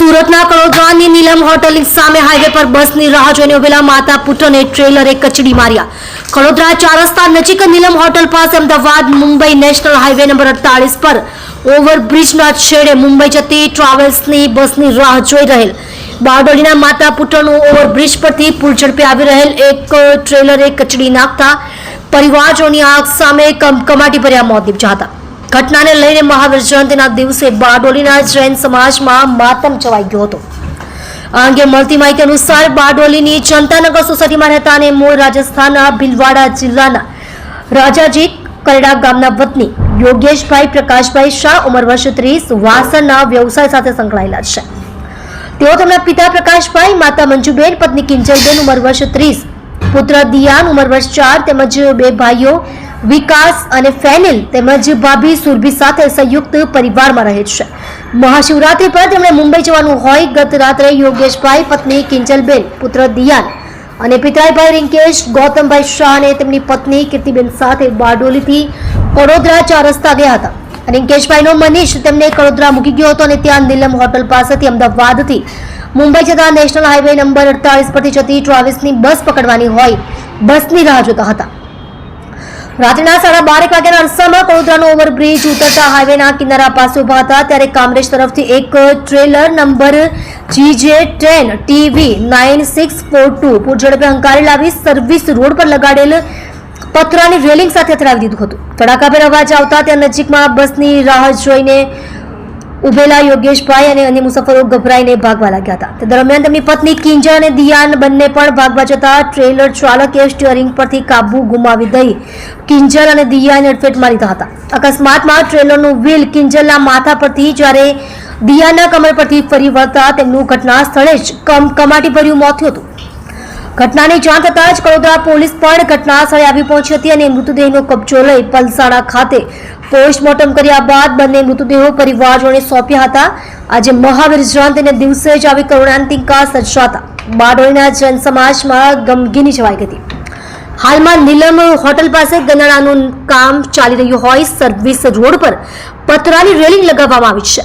સુરતના કડોદરાની નીલમ હોટલ સામે હાઈવે પર બસની રાહ જોઈને ઉભેલા માતા પુત્રને ટ્રેલરે કચડી માર્યા. કડોદરા 4 રસ્તા નજીક નીલમ હોટલ પાસે Ahmedabad Mumbai national highway number 48 પર ઓવરબ્રિજના છેડે મુંબઈ જતી ટ્રાવેલ્સની બસની રાહ જોઈ રહેલ બારડોલીના માતા પુત્રનું ઓવરબ્રિજ પરથી પુલ ઝડપે આવી રહેલ એક ટ્રેલરે કચડી નાખતા પરિવારજનોની આંખ સામે કમકમાટી ભર્યા મોત નીપજ્યા હતા. ઘટનાને લઈને મહાવીર જયંતિના દિવસે બારડોલીના જૈન સમાજમાં માતમ છવાઈ ગયો હતો. આ અંગે મળતી માહિતી અનુસાર બારડોલીની જનતાનગર સોસાયટીમાં રહેતા અને મૂળ રાજસ્થાનના ભીલવાડા જિલ્લાના રાજાજી કરેડા ગામના વતની યોગેશભાઈ પ્રકાશભાઈ શાહ ઉંમર વર્ષ 30 વાસણના વ્યવસાય સાથે સંકળાયેલા છે. તેઓ તેમના પિતા પ્રકાશભાઈ, માતા મંજુબેન, પત્ની કિંજલબેન ઉંમર વર્ષ 30, પુત્ર દિયાન ઉંમર વર્ષ 4 તેમજ બે ભાઈઓ વિકાસ અને ફેનિલ તેમજ ભાભી સુરભી સાથે સંયુક્ત પરિવારમાં રહે છે. મહાશિવરાત્રી પર તેમણે મુંબઈ જવાનું હોય ગત રાત્રે યોગેશભાઈ, પત્ની કિંજલબેન, પુત્ર દિયાન અને પિતરાઈભાઈ રિંકેશ ગૌતમભાઈ શાહ અને તેમની પત્ની કીર્તિબેન સાથે બારડોલીથી કડોદરા 4 રસ્તા ગયા હતા. રિંકેશભાઈનો મનીષ તેમને કડોદરા મૂકી ગયો હતો અને ત્યાં નીલમ હોટલ પાસેથી અમદાવાદથી મુંબઈ જતા નેશનલ હાઈવે નંબર 48 પરથી જતી ટ્રાવેલ્સની બસ પકડવાની હોય બસની રાહ જોતા હતા. રાત્રિના 12:30 વાગ્યાના અરસામાં કડોદરાનો ઓવરબ્રિજ ઉતરતા હાઈવેના કિનારા પાસે ઉભા હતા ત્યારે કામરેજ તરફથી એક ટ્રેલર નંબર GJ10 TV 9642 પૂર ઝડપે હંકારી લાવી સર્વિસ રોડ પર લગાડેલ પતરાની રેલિંગ સાથે અથડાવી દીધું હતું. ધડાકાભેર અવાજ આવતા ત્યાં નજીકમાં બસની રાહ જોઈને ઉભેલા યોગેશભાઈ અને અન્ય મુસાફરો ગભરાઈને ભાગવા લાગ્યા હતા. તે દરમિયાન તેમની પત્ની કિંજલ અને દિયાન બંને પણ ભાગવા જતા ટ્રેલર ચાલકે સ્ટીયરિંગ પરથી કાબુ ગુમાવી દઈ કિંજલ અને દિયાને અડફેટ મારી દીધા હતા. અકસ્માતમાં ટ્રેલરનું વ્હીલ કિંજલના માથા પરથી જ્યારે દિયાના કમર પરથી ફરી વળતા તેમનું ઘટના સ્થળે જ કમકમાટી ભર્યું મોત થયું હતું. ઘટનાની જાણ થતાં જ કડોદરા પોલીસ પણ ઘટના સ્થળે આવી પહોંચી હતી અને મૃતદેહનો કબજો લઈ પલસાણા ખાતે પોસ્ટમોર્ટમ કર્યા બાદ બંને મૃતદેહો પરિવારજનોને સોંપ્યા હતા. આજે મહાવીર જયંતિના દિવસે જ આવી કરુણાંતિકા સર્જાતા બારડોલીના જૈન સમાજમાં ગમગીની છવાઈ ગઈ હતી. હાલમાં નીલમ હોટલ પાસે ગનાળાનું કામ ચાલી રહ્યું હોય સર્વિસ રોડ પર પતરાની રેલિંગ લગાવવામાં આવી છે.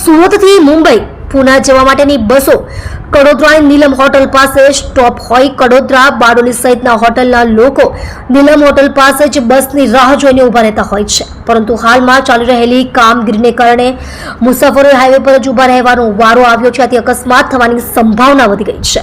સુરતથી મુંબઈ પુના જવા માટેની બસો કડોદરાની નીલમ હોટલ પાસે સ્ટોપ હોય કડોદરા બારડોલી સહિતના હોટલના લોકો નીલમ હોટલ પાસે જ બસની રાહ જોઈને ઊભા રહેતા હોય છે. પરંતુ હાલમાં ચાલી રહેલી કામગીરીને કારણે મુસાફરોએ હાઈવે પર જ ઊભા રહેવાનો વારો આવ્યો છે. આથી અકસ્માત થવાની સંભાવના વધી ગઈ છે.